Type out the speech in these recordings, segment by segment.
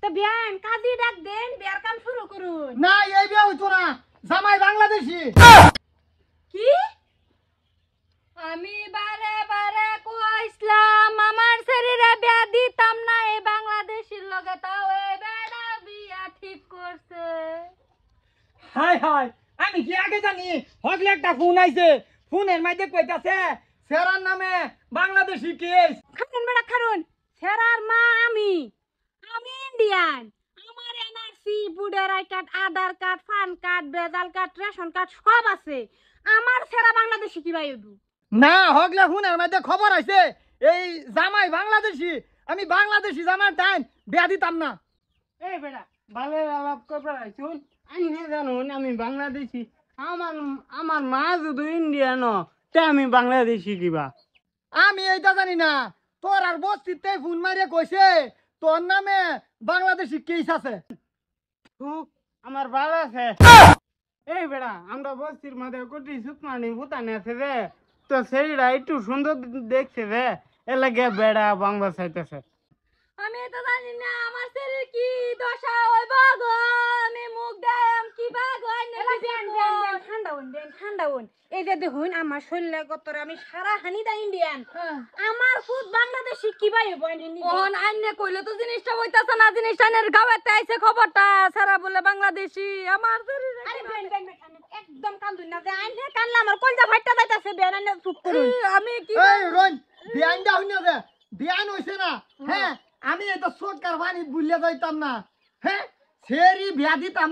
তো বিয়ান কাজী ডাক দেন, বিয়ার কাম শুরু করুন। না এই বিয়া হইতো না, জামাই বাংলাদেশি। কি? আমি বারে বারে কইছিলাম আমার শরীরে বিয়া দিতাম না, এই বাংলাদেশীর লগে তাও এই বেড়া বিয়া ঠিক করছে। হাই হাই, আমি কি আগে জানি? হগলে একটা ফোন আইছে, ফোনের মধ্যে কইতাছে সেরার নামে বাংলাদেশি কেস। খারুন বেড়া খারুন, সেরার মা আমি ইন্ডিয়ান। আমার NRC, voter I card, Aadhaar card, PAN card, বেজাল কার্ড, রেশন কার্ড সব আছে। আমার সেরা বাংলাদেশি কি ভাই হইবো? না হগলে ফোনের মধ্যে খবর আইছে এই জামাই বাংলাদেশি। আমি বাংলাদেশি জামাই টাইম বিয়া দিতাম না। এই বেটা ভালো আলাপ করবার আইছুন। আমি জানুন আমি বাংলাদেশি। আমার আমার মা যদি ইন্ডিয়ান তে আমি বাংলাদেশি কিবা। আমি এইটা জানি না, তোর আর বস্তিতে ফোন মারিয়ে কইছে তোর নামে বাংলাদেশি কেস আছে। হুক, আমার ভালো আছে। এই বেটা আমরা বস্তির মধ্যে কোটি সুকমানি ভুতানি আছে রে, তো সেইটা একটু সুন্দর দেখছে রে, এ লাগে বেড়া বাংলা চাইতেছে। আমি তো জানি না আমার শরীর কি দশা হইব গো, আমি মুখ দেম কি বাগ হয় না। ঠান্ডা হন দেন, ঠান্ডা হন। এই যে দেখুন আমার শরীরে গতরে আমি সারা হানি দা ইন্ডিয়ান, আমার খুদ বাংলাদেশি কি ভাই হইব? ওহন আইনে কইলে তো জিনিসটা হইতাছে না, জিনিসটা এর গাওয়াতে আইছে খবরটা সারা বলে বাংলাদেশি আমার শরীরে। আরে বেন বেন একদম কান্দুন না, যে আইনে কানলে আমার কলজা ফাইটা যাইতাছে। বেন আইনে চুপ করুন। আমি কি এই রন বিয়ান দা হইনা দে, বিয়ান হইছে না। হ্যাঁ আমি এটা সরকার বাণী ভুলে যাইতাম না। হ্যাঁ সেরি বিয়া দিতাম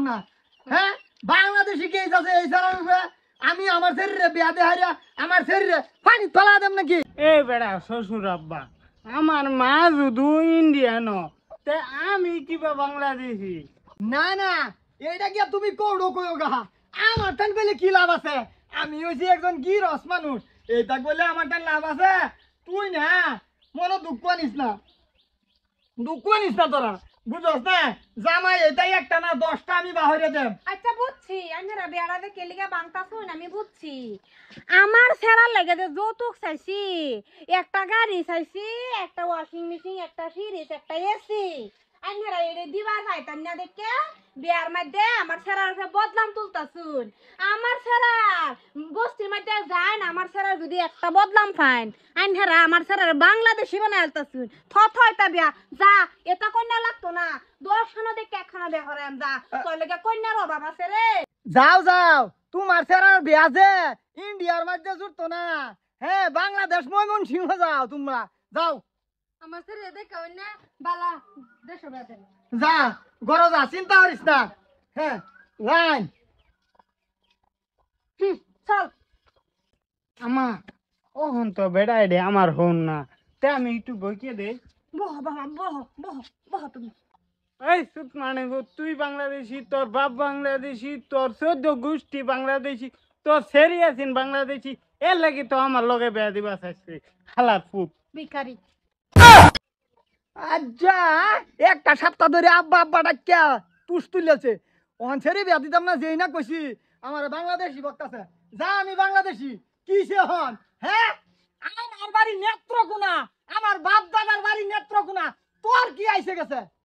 না। হ্যাঁ বাংলাদেশি কেস আছে এই সারা। আমি আমার শরীরে বিয়া দে হারিয়া আমার শরীরে পানি তোলা দেব নাকি? এই বেড়া শ্বশুর আব্বা, আমার মা যদি ইন্ডিয়ান তে আমি কিবা বাংলাদেশি। না না এইটা কি তুমি কৌড়ো কইও গা, আমার টান পেলে কি লাভ আছে? আমি হইছি একজন গিরস মানুষ, এইটা কইলে আমার টান লাভ আছে? তুই না মনে দুঃখ নিস না তোরা, বুঝছ না? জামাই এটাই একটা না 10টা আমি বাহিরে দেব। আচ্ছা বুঝছি, আমরা বেড়াতে কেলিগা বাংতাছুন, আমি বুঝছি। আমার সেরা লাগে যে যৌতুক চাইছি, একটা গাড়ি চাইছি, একটা ওয়াশিং মেশিন, একটা ফ্রিজ, একটা এসি। আমরা এরে দিবার চাইতাম না দেখে বিয়ার মধ্যে আমার সেরার বদলাম তুলতাছুন। আমার সেরা বস্তির মধ্যে যায় না, আমার সেরা যদি একটা বদলাম ফাইন আইনহারা আমার সেরার বাংলাদেশি বানাই আলতাছুন। থথইতা বিয়া যা, এটা কন্যা লাগতো না, 10 খানা দেখে একখানা বিয়া করাম যা, তোর লেগে কন্যার অভাব আছে রে। যাও তোমার সেরার বিয়া যে ইন্ডিয়ার মধ্যে জুড়তো না। হ্যাঁ বাংলাদেশ ময়মনসিংহ যাও তোমরা, যাও আমার সেরে দেখে না বালা দেশ বেদে। যা গরো যা, চিন্তা করিস না। হ্যাঁ লাইন চল আমা ওহন তো বেড়া রে আমার হন না, তে আমি একটু বইকে দে। বহ বাবা বহ বহ বহ তুমি। এই সুত মানে তুই বাংলাদেশি, তোর বাপ বাংলাদেশি, তোর 14 গোষ্ঠী বাংলাদেশি, তোর সেরি আছেন বাংলাদেশি, এর লাগি তো আমার লগে বেয়া দিবা চাইছে খালা ফুট। ভিখারি আচ্ছা একটা সপ্তাহ ধরে আব্বা ডাকিয়া তুস তুলেছে। ওখান ছেড়ে বিয়া দিতাম না, যেই না কইছি আমার বাংলাদেশি বক্তাছে। যা আমি বাংলাদেশি কিসে হন? হ্যাঁ আমার বাড়ি নেত্রকোনা, আমার বাপ দাদার বাড়ি নেত্রকোনা, তোর কি আইসে গেছে?